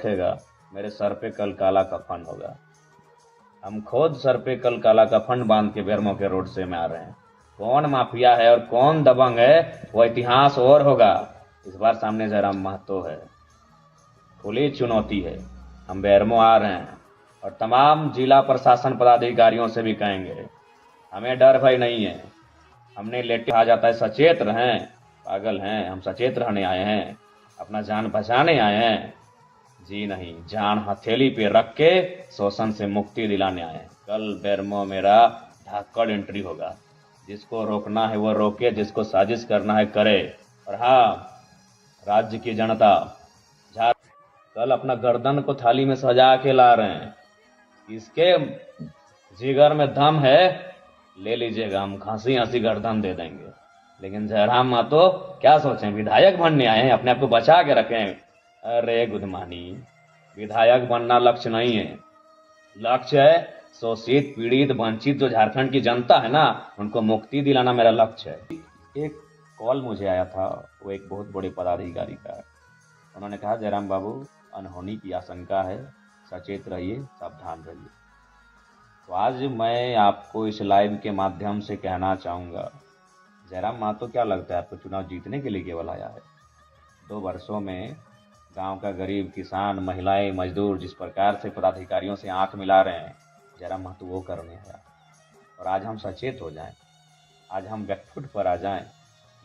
रखेगा, मेरे सर पे कल काला कफन होगा। हम खुद सर पे कल काला कफन बांध के बेरमो के रोड से में आ रहे हैं। कौन माफिया है और कौन दबंग है वो इतिहास और होगा। इस बार सामने जयराम महतो है, खुली चुनौती है। हम बेरमो आ रहे हैं और तमाम जिला प्रशासन पदाधिकारियों से भी कहेंगे, हमें डर भय नहीं है। हमने लेटे कहा जाता है सचेत रहें, पागल हैं हम, सचेत रहने आए हैं, अपना जान बचाने आए हैं। जी नहीं, जान हथेली पे रख के शोषण से मुक्ति दिलाने आए हैं। कल बेरमो मेरा धाकड़ एंट्री होगा। जिसको रोकना है वो रोके, जिसको साजिश करना है करे। और हाँ, राज्य की जनता कल अपना गर्दन को थाली में सजा के ला रहे हैं। इसके जिगर में दम है, ले लीजिएगा, हम हंसी हंसी गर्दन दे देंगे। लेकिन जयराम महतो क्या सोचें, विधायक बनने आए हैं, अपने आप को बचा के रखें। अरे गुदमानी, विधायक बनना लक्ष्य नहीं है। लक्ष्य है शोषित, पीड़ित, वंचित जो झारखंड की जनता है ना, उनको मुक्ति दिलाना मेरा लक्ष्य है। एक कॉल मुझे आया था, वो एक बहुत बड़े पदाधिकारी का। उन्होंने कहा, जयराम बाबू, अनहोनी की आशंका है, सचेत रहिए, सावधान रहिए। तो आज मैं आपको इस लाइव के माध्यम से कहना चाहूँगा, जयराम महतो क्या लगता है आपको चुनाव जीतने के लिए केवल आया है? 2 वर्षों में गांव का गरीब किसान, महिलाएं, मजदूर जिस प्रकार से पदाधिकारियों से आंख मिला रहे हैं, जयराम महतो वो करने हैं। और आज हम सचेत हो जाएं, आज हम बैकफुट पर आ जाएं।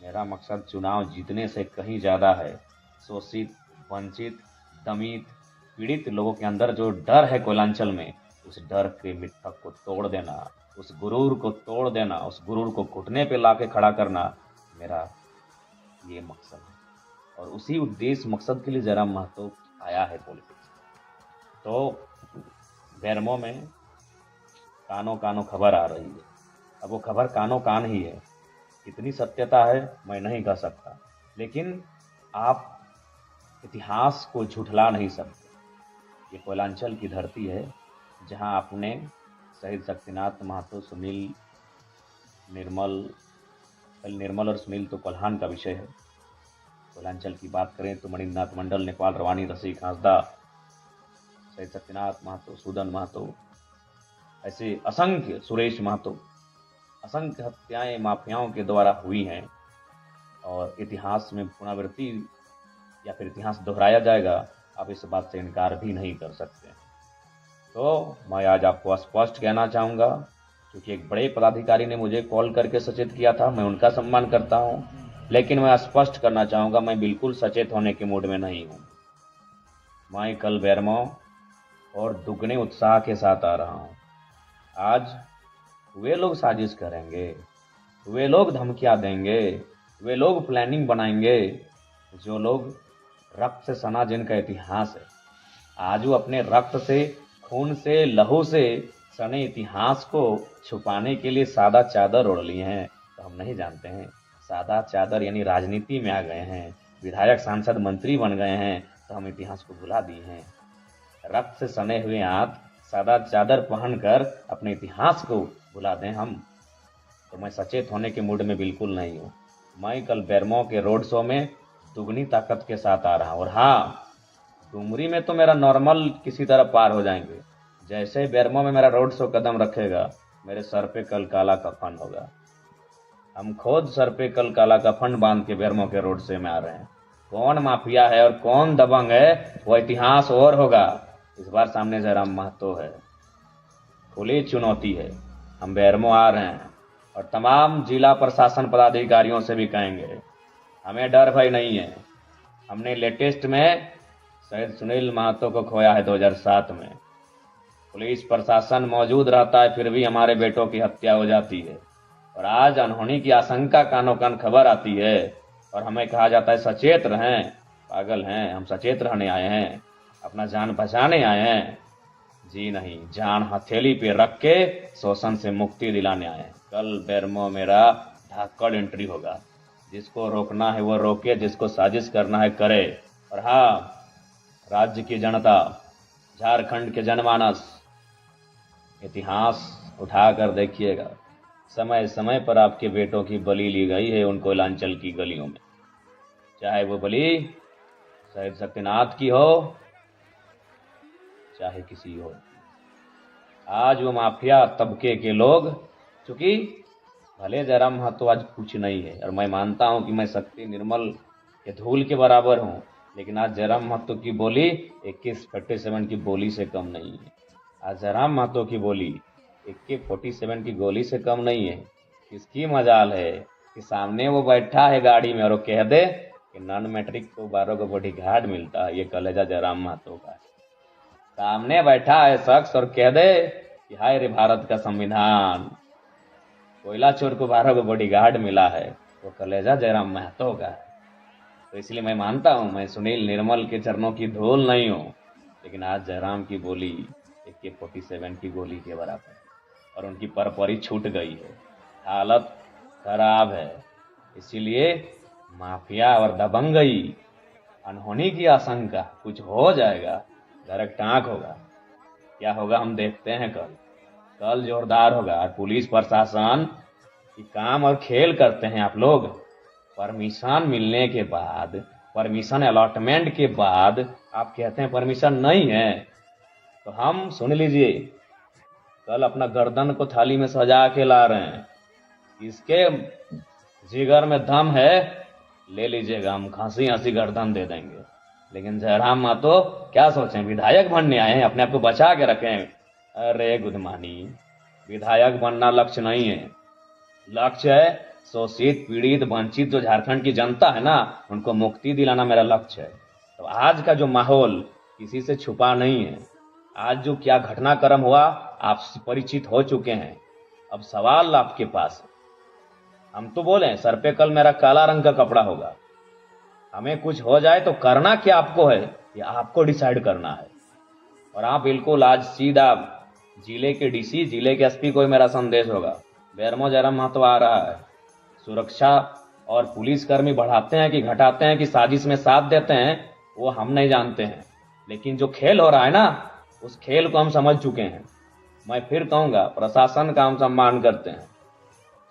मेरा मकसद चुनाव जीतने से कहीं ज़्यादा है। शोषित, वंचित, दमित, पीड़ित लोगों के अंदर जो डर है कोयलांचल में, उस डर के मिथक को तोड़ देना, उस गुरूर को तोड़ देना, उस गुरूर को घुटने पे ला के खड़ा करना, मेरा ये मकसद है। और उसी उद्देश्य मकसद के लिए जयराम महतो आया है पॉलिटिक्स। तो बेरमो में कानो कानो खबर आ रही है। अब वो खबर कानो कान ही है, कितनी सत्यता है मैं नहीं कह सकता, लेकिन आप इतिहास को झुठला नहीं सकते। ये कोयलांचल की धरती है जहां आपने शहीद शक्तिनाथ महतो, सुनील, निर्मल और सुनील तो कोल्हान का विषय है। कोयलांचल की बात करें तो मणिनाथ मंडल, नेपाल रवानी, रसिक हांसदा, शहीद शक्तिनाथ महतो, सूदन महतो, ऐसे असंख्य, सुरेश महतो, असंख्य हत्याएं माफियाओं के द्वारा हुई हैं। और इतिहास में पुनरावृत्ति या फिर इतिहास दोहराया जाएगा, आप इस बात से इनकार भी नहीं कर सकते। तो मैं आज आपको स्पष्ट कहना चाहूँगा, क्योंकि एक बड़े पदाधिकारी ने मुझे कॉल करके सचेत किया था, मैं उनका सम्मान करता हूँ, लेकिन मैं स्पष्ट करना चाहूँगा, मैं बिल्कुल सचेत होने के मूड में नहीं हूँ। मैं कल बेरमो और दुगने उत्साह के साथ आ रहा हूँ। आज वे लोग साजिश करेंगे, वे लोग धमकियाँ देंगे, वे लोग प्लानिंग बनाएंगे, जो लोग रक्त से सना जिनका इतिहास है। आज वो अपने रक्त से, खून से, लहू से सने इतिहास को छुपाने के लिए सादा चादर ओढ़ लिए हैं। तो हम नहीं जानते हैं, सादा चादर यानी राजनीति में आ गए हैं, विधायक, सांसद, मंत्री बन गए हैं, तो हम इतिहास को भुला दिए हैं। रक्त से सने हुए हाथ सादा चादर पहनकर अपने इतिहास को भुला दें हम, तो मैं सचेत होने के मूड में बिल्कुल नहीं हूँ। मैं कल बेरमो के रोड शो में दुगनी ताकत के साथ आ रहा हूँ। और हाँ, डुमरी में तो मेरा नॉर्मल किसी तरह पार हो जाएंगे। जैसे बेरमो में मेरा रोड शो कदम रखेगा, मेरे सर पे कल काला कफन होगा। हम खुद सर पे कल काला कफन बांध के बेरमो के रोड से में आ रहे हैं। कौन माफिया है और कौन दबंग है वो इतिहास और होगा। इस बार सामने जयराम महतो है, खुली चुनौती है। हम बेरमो आ रहे हैं और तमाम जिला प्रशासन पदाधिकारियों से भी कहेंगे, हमें डर भय नहीं है। हमने लेटेस्ट में शहीद सुनील महतो को खोया है 2007 में। पुलिस प्रशासन मौजूद रहता है, फिर भी हमारे बेटों की हत्या हो जाती है। और आज अनहोनी की आशंका कानों कान खबर आती है और हमें कहा जाता है सचेत रहें, पागल हैं हम, सचेत रहने आए हैं, अपना जान बचाने आए हैं। जी नहीं, जान हथेली पे रख के शोषण से मुक्ति दिलाने आए हैं। कल बेरमो मेरा धाकड़ एंट्री होगा। जिसको रोकना है वो रोके, जिसको साजिश करना है करे। और हाँ, राज्य की जनता, झारखंड के जनमानस, इतिहास उठाकर देखिएगा। समय समय पर आपके बेटों की बलि ली गई है उन कोयलांचल की गलियों में, चाहे वो बलि शहीद शक्तिनाथ की हो, चाहे किसी और की। आज वो माफिया तबके के लोग, चूंकि भले जयराम महतो आज कुछ नहीं है, और मैं मानता हूं कि मैं शक्ति निर्मल के धूल के बराबर हूं, लेकिन आज जयराम महतो की बोली AK-47 की बोली से कम नहीं है। आज जयराम महतो की बोली AK-47 की गोली से कम नहीं है। किसकी मजाल है कि सामने वो बैठा है गाड़ी में और वो कह दे कि नॉन मैट्रिक को 12 को बॉडी गार्ड मिलता है, ये कलेजा जयराम महतो का है। सामने बैठा है शख्स और कह दे कि हाय रे भारत का संविधान, कोयला चोर को 12 को बॉडी गार्ड मिला है, वो कलेजा जयराम महतो का है। तो इसलिए मैं मानता हूं मैं सुनील निर्मल के चरणों की धूल नहीं हूं, लेकिन आज जयराम की बोली AK-47 की गोली के बराबर है और उनकी परपरी छूट गई है, हालत खराब है। इसीलिए माफिया और दबंगई, अनहोनी की आशंका, कुछ हो जाएगा, डायरेक्ट टाँक होगा। क्या होगा हम देखते हैं कल जोरदार होगा। और पुलिस प्रशासन की काम और खेल करते हैं आप लोग। परमिशन मिलने के बाद, परमिशन अलॉटमेंट के बाद आप कहते हैं परमिशन नहीं है, तो हम सुन लीजिए, कल अपना गर्दन को थाली में सजा के ला रहे हैं। इसके जिगर में दम है, ले लीजिएगा, हम खांसी हंसी गर्दन दे देंगे। लेकिन जयराम महतो क्या सोचें, विधायक बनने आए हैं, अपने आप को बचा के रखें। अरे गुदमानी, विधायक बनना लक्ष्य नहीं है, लक्ष्य है शोषित पीड़ित वंचित जो झारखंड की जनता है ना, उनको मुक्ति दिलाना मेरा लक्ष्य है। तो आज का जो माहौल किसी से छुपा नहीं है। आज जो क्या घटनाक्रम हुआ आप परिचित हो चुके हैं। अब सवाल आपके पास है, हम तो बोले सर पे कल मेरा काला रंग का कपड़ा होगा, हमें कुछ हो जाए तो करना क्या आपको है, ये आपको डिसाइड करना है। और आप बिल्कुल आज सीधा जिले के DC, जिले के SP को मेरा संदेश होगा, बेरमो जयराम महतो आ रहा है। सुरक्षा और पुलिसकर्मी बढ़ाते हैं कि घटाते हैं कि साजिश में साथ देते हैं, वो हम नहीं जानते हैं, लेकिन जो खेल हो रहा है ना, उस खेल को हम समझ चुके हैं। मैं फिर कहूँगा, प्रशासन का हम सम्मान करते हैं,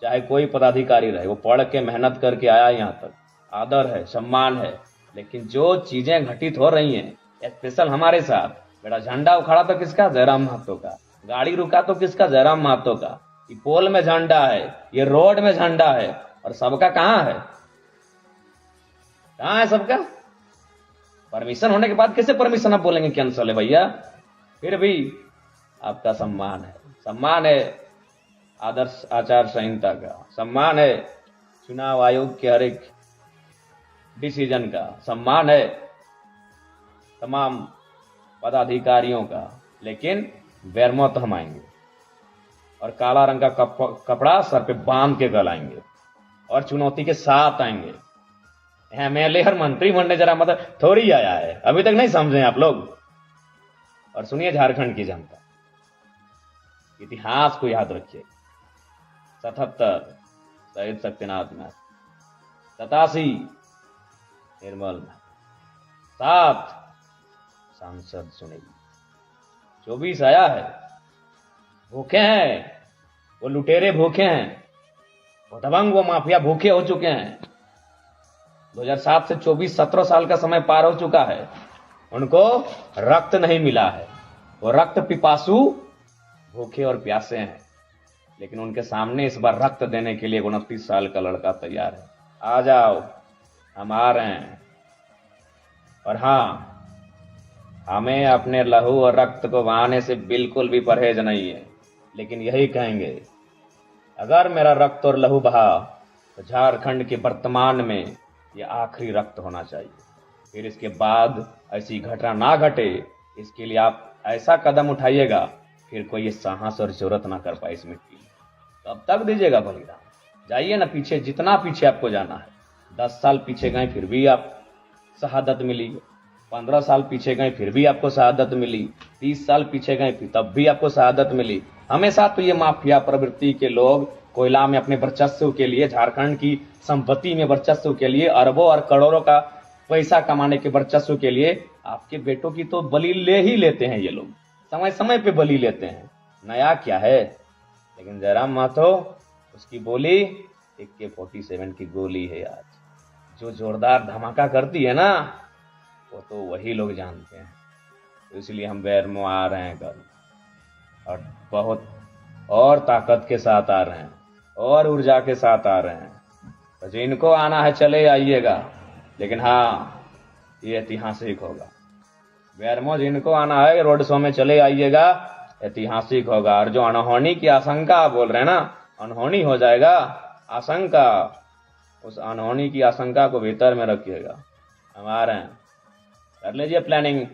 चाहे कोई पदाधिकारी रहे, वो पढ़ के मेहनत करके आया यहाँ तक, आदर है, सम्मान है। लेकिन जो चीजें घटित हो रही हैं, स्पेशल हमारे साथ, बेटा झंडा उखाड़ा तो किसका, जयराम महतो का, गाड़ी रुका तो किसका, जयराम महतो का, ये पोल में झंडा है, ये रोड में झंडा है, और सबका कहाँ है, कहाँ है सबका? परमिशन होने के बाद कैसे परमिशन आप बोलेंगे कैंसल है भैया? फिर भी आपका सम्मान है आदर्श आचार संहिता का, सम्मान है चुनाव आयोग के हर एक डिसीजन का, सम्मान है तमाम पदाधिकारियों का। लेकिन बेरमो तो हम आएंगे और काला रंग का कपड़ा सर पे बांध के गलाएंगे और चुनौती के साथ आएंगे। MLA और मंत्री बनने जरा मतलब थोड़ी आया है, अभी तक नहीं समझे आप लोग। और सुनिए झारखंड की जनता, इतिहास को याद रखिए, 77 शहीद शक्तिनाथ महतो, 87 निर्मल महतो, 7 सांसद सुनील, 24 आया है। भूखे हैं वो लुटेरे, भूखे हैं वो दबंग, वो माफिया भूखे हो चुके हैं। 2007 से 24 17 साल का समय पार हो चुका है, उनको रक्त नहीं मिला है, वो रक्त पिपासु भूखे और प्यासे हैं। लेकिन उनके सामने इस बार रक्त देने के लिए 29 साल का लड़का तैयार है। आ जाओ, हम आ रहे हैं। और हाँ, हमें अपने लहू और रक्त को बहाने से बिल्कुल भी परहेज नहीं है, लेकिन यही कहेंगे, अगर मेरा रक्त और लहू बहा तो झारखंड के वर्तमान में यह आखिरी रक्त होना चाहिए। फिर इसके बाद ऐसी घटना ना घटे, इसके लिए आप ऐसा कदम उठाइएगा फिर कोई ये साहस और जरूरत ना कर पाए इस मिट्टी में। तब तक दीजिएगा बलिदान, जाइए ना पीछे, जितना पीछे आपको जाना है। 10 साल पीछे गए फिर भी आप शहादत मिली, 15 साल पीछे गए फिर भी आपको शहादत मिली, 30 साल पीछे गए फिर तब भी आपको शहादत मिली। हमेशा तो ये माफिया प्रवृत्ति के लोग कोयला में अपने वर्चस्व के लिए, झारखंड की संपत्ति में वर्चस्व के लिए, अरबों और करोड़ों का पैसा कमाने के वर्चस्व के लिए आपके बेटों की तो बलि ले ही लेते हैं। ये लोग समय समय पे बलि लेते हैं, नया क्या है। लेकिन जयराम महतो, उसकी बोली AK-47 की गोली है आज, जो जोरदार धमाका करती है ना, वो तो वही लोग जानते हैं। तो इसलिए हम बेरमो आ रहे हैं कल, और बहुत और ताकत के साथ आ रहे हैं और ऊर्जा के साथ आ रहे हैं। तो जिनको आना है चले आइएगा, लेकिन हाँ ये ऐतिहासिक होगा। बेरमो जिनको आना है रोड शो में चले आइएगा, ऐतिहासिक होगा। और जो अनहोनी की आशंका आप बोल रहे हैं ना, अनहोनी हो जाएगा, आशंका, उस अनहोनी की आशंका को भीतर में रखिएगा। हम आ रहे हैं, कर लीजिए प्लानिंग।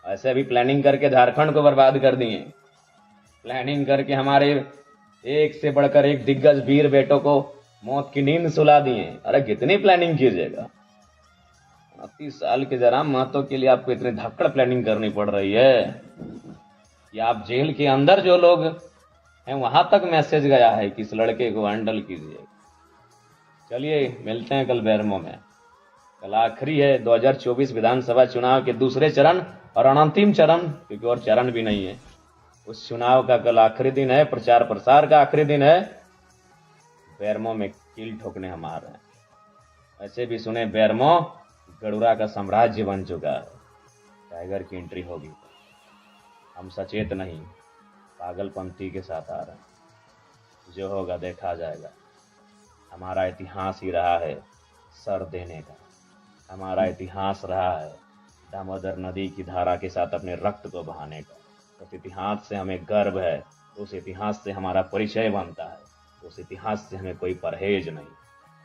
ऐसे भी प्लानिंग करके झारखंड को बर्बाद कर दिए, प्लानिंग करके हमारे एक से बढ़कर एक दिग्गज वीर बेटों को मौत की नींद सुला दिए। अरे कितनी प्लानिंग कीजिएगा, 30 साल के जयराम महतो के लिए आपको इतनी धक्कड़ प्लानिंग करनी पड़ रही है कि आप जेल के अंदर जो लोग हैं वहां तक मैसेज गया है कि इस लड़के को हैंडल कीजिए। चलिए मिलते हैं कल बेरमो में। कल आखिरी है 2024 विधानसभा चुनाव के दूसरे चरण और अंतिम चरण, क्योंकि और चरण भी नहीं है। उस चुनाव का कल आखिरी दिन है, प्रचार प्रसार का आखिरी दिन है। बेरमो में कील ठोकने हम आ रहे हैं। ऐसे भी सुने बेरमो गरुड़ा का साम्राज्य बन चुका है, टाइगर की एंट्री होगी। हम सचेत नहीं, पागलपंथी के साथ आ रहे हैं। जो होगा देखा जाएगा। हमारा इतिहास ही रहा है सर देने का, हमारा इतिहास रहा है दामोदर नदी की धारा के साथ अपने रक्त को बहाने का। उस इतिहास से हमें गर्व है, उस इतिहास से हमारा परिचय बनता है, उस इतिहास से हमें कोई परहेज नहीं।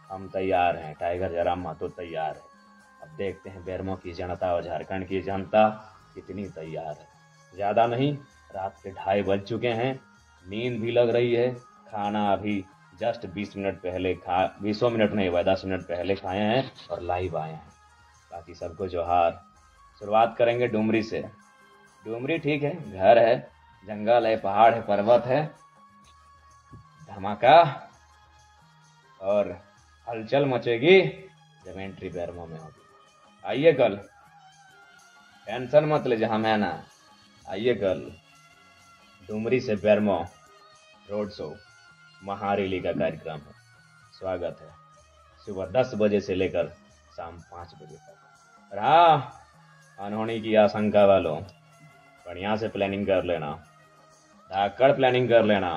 हम तैयार हैं, टाइगर जयराम महतो तैयार है। अब देखते हैं बेरमो की जनता और झारखंड की जनता कितनी तैयार है। ज़्यादा नहीं, रात के 2:30 बज चुके हैं, नींद भी लग रही है। खाना अभी जस्ट 20 मिनट पहले 20 मिनट नहीं हुआ, 10 मिनट पहले खाए हैं और लाइव आए हैं। बाकी सबको जोहार। शुरुआत करेंगे डुमरी से। डुमरी ठीक है, घर है, जंगल है, पहाड़ है, पर्वत है, धमाका और हलचल मचेगी जब एंट्री बेरमो में होगी। आइए कल, टेंशन मत लीजिए, हम है ना। आइए कल डुमरी से बेरमो रोड शो महारैली का कार्यक्रम है। स्वागत है सुबह 10 बजे से लेकर शाम 5 बजे तक। और हाँ, अनहोनी की आशंका वालों, बढ़िया से प्लानिंग कर लेना, धाकड़ प्लानिंग कर लेना।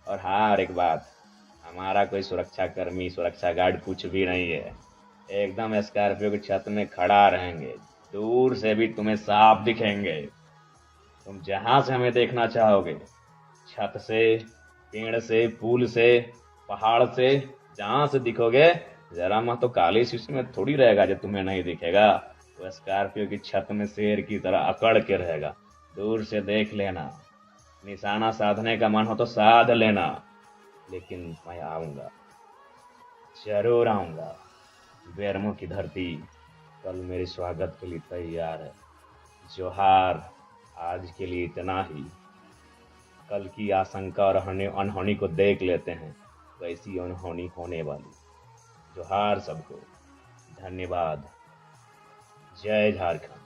और हाँ, और एक बात, हमारा कोई सुरक्षा कर्मी, सुरक्षा गार्ड कुछ भी नहीं है। एकदम स्कॉर्पियो की छत में खड़ा रहेंगे, दूर से भी तुम्हें साफ दिखेंगे। तुम जहां से हमें देखना चाहोगे, छत से, पेड़ से, पुल से, पहाड़ से, जहां से दिखोगे, जरा मत तो काली शीशे में थोड़ी रहेगा जो तुम्हें नहीं दिखेगा। वो स्कॉर्पियो की छत में शेर की तरह अकड़ के रहेगा। दूर से देख लेना, निशाना साधने का मन हो तो साध लेना, लेकिन मैं आऊँगा, जरूर आऊँगा। बेरमो की धरती कल मेरे स्वागत के लिए तैयार है। जोहार। आज के लिए इतना ही। कल की आशंका और अनहोनी को देख लेते हैं, कैसी अनहोनी होने वाली। जोहार सबको, धन्यवाद। जय झारखंड।